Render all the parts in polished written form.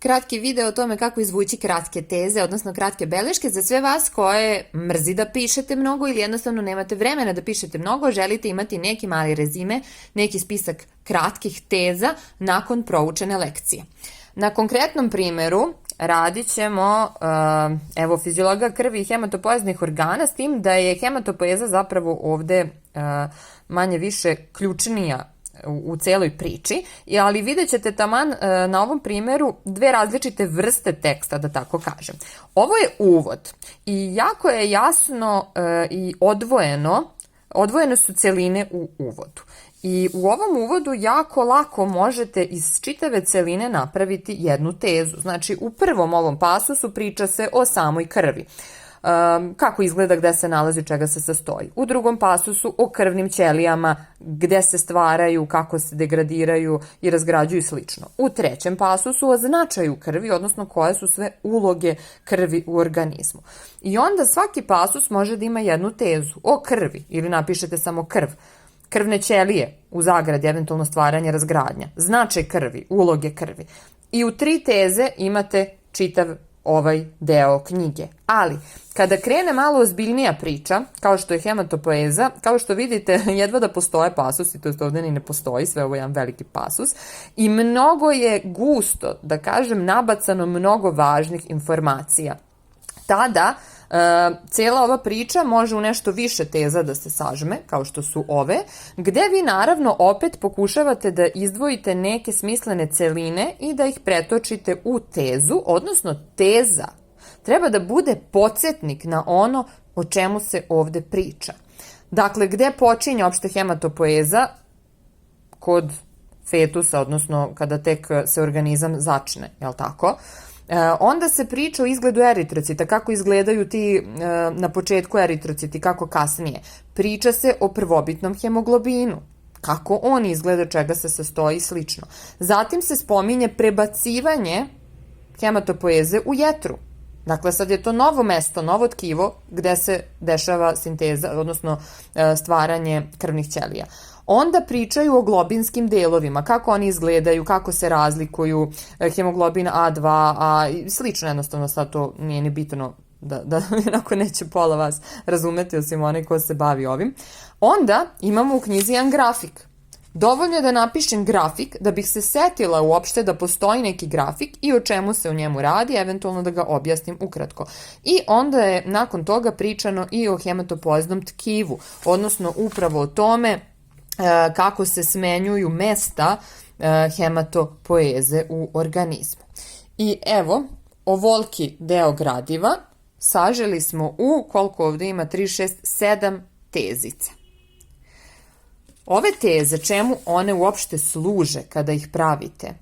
kratki video o tome kako izvući kratke teze, odnosno kratke beleške za sve vas koje mrzi da pišete mnogo ili jednostavno nemate vremena da pišete mnogo, želite imati neki mali rezime, neki spisak kratkih teza nakon proučene lekcije. Na konkretnom primeru radit ćemo fiziologija krvi i hematopoeznih organa, s tim da je hematopoeza zapravo ovde manje više ključnija u celoj priči, ali vidjet ćete taman na ovom primjeru dve različite vrste teksta, da tako kažem. Ovo je uvod i jako je jasno i odvojene su celine u uvodu. I u ovom uvodu jako lako možete iz čitave celine napraviti jednu tezu. Znači, u prvom ovom pasusu priča se o samoj krvi. Kako izgleda, gde se nalazi, čega se sastoji. U drugom pasusu o krvnim ćelijama, gde se stvaraju, kako se degradiraju i razgrađuju slično. U trećem pasusu o značaju krvi, odnosno koje su sve uloge krvi u organizmu. I onda svaki pasus može da ima jednu tezu o krvi ili napišete samo krv. Krvne ćelije, u zagradi, eventualno stvaranje, razgradnja, značaj krvi, uloge krvi. I u 3 teze imate čitav ovaj deo knjige. Ali, kada krene malo ozbiljnija priča, kao što je hematopoeza, kao što vidite, jedva da postoje pasusi, to je ovdje ni ne postoji, sve ovo je jedan veliki pasus, i mnogo je gusto, da kažem, nabacano mnogo važnih informacija. Tada, cijela ova priča može u nešto više teza da se sažme, kao što su ove, gde vi naravno opet pokušavate da izdvojite neke smislene celine i da ih pretočite u tezu, odnosno teza treba da bude podsjetnik na ono o čemu se ovde priča. Dakle, gde počinje opšte hematopoeza? Kod fetusa, odnosno kada tek se organizam začne, jel tako? Onda se priča o izgledu eritrocita, kako izgledaju ti na početku eritrociti, kako kasnije. Priča se o prvobitnom hemoglobinu, kako on izgleda, čega se sastoji i slično. Zatim se spominje prebacivanje hematopoeze u jetru. Dakle, sad je to novo mesto, novo tkivo gde se dešava sinteza, odnosno stvaranje krvnih ćelija. Onda pričaju o globinskim delovima, kako oni izgledaju, kako se razlikuju, hemoglobin A2, A i slično, jednostavno sad to nije ni bitno da onako neće pola vas razumeti, osim onaj ko se bavi ovim. Onda imamo u knjizi jedan grafik. Dovoljno je da napišem grafik da bih se setila uopšte da postoji neki grafik i o čemu se u njemu radi, eventualno da ga objasnim ukratko. I onda je nakon toga pričano i o hematopoeznom tkivu, odnosno upravo o tome kako se smenjuju mesta hematopoeze u organizmu. I evo, ovoliki deo gradiva saželi smo u, koliko ovdje ima, 3, 6, 7 tezica. Ove teze, čemu one uopšte služe kada ih pravite?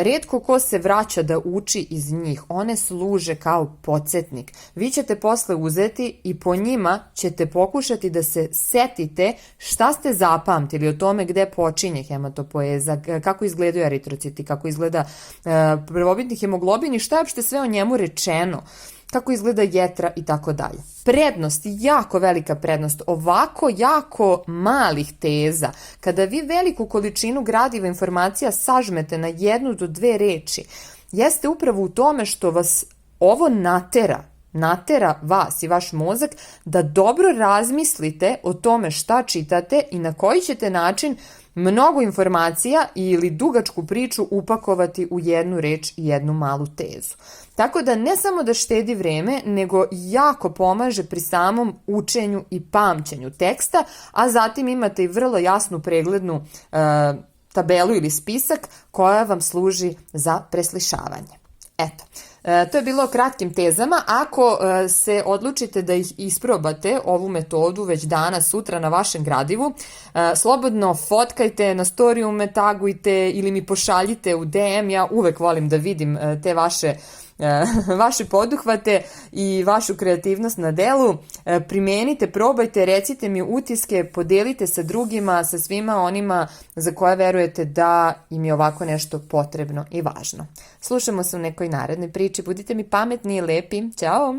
Rijetko ko se vraća da uči iz njih, one služe kao podsjetnik. Vi ćete posle uzeti i po njima ćete pokušati da se setite šta ste zapamtili o tome gde počinje hematopoeza, kako izgledaju eritrociti, kako izgleda prvobitni hemoglobin i šta je uopšte sve o njemu rečeno, kako izgleda jetra i tako dalje. Prednost, jako velika prednost ovako jako malih teza, kada vi veliku količinu gradiva informacija sažmete na 1 do 2 reči, jeste upravo u tome što vas ovo natera vas i vaš mozak da dobro razmislite o tome šta čitate i na koji ćete način mnogo informacija ili dugačku priču upakovati u 1 reč i 1 malu tezu. Tako da ne samo da štedi vreme, nego jako pomaže pri samom učenju i pamćenju teksta, a zatim imate i vrlo jasnu preglednu tabelu ili spisak koja vam služi za preslišavanje. Eto, to je bilo o kratkim tezama. Ako se odlučite da ih isprobate, ovu metodu, već danas, sutra na vašem gradivu, slobodno fotkajte, na storiju me tagujte ili mi pošaljite u DM, ja uvek volim da vidim te vaše poduhvate i vašu kreativnost na delu. Primenite, probajte, recite mi utiske, podelite sa drugima, sa svima onima za koje verujete da im je ovako nešto potrebno i važno. Slušamo se u nekoj narednoj priči. Budite mi pametni i lepi. Ćao!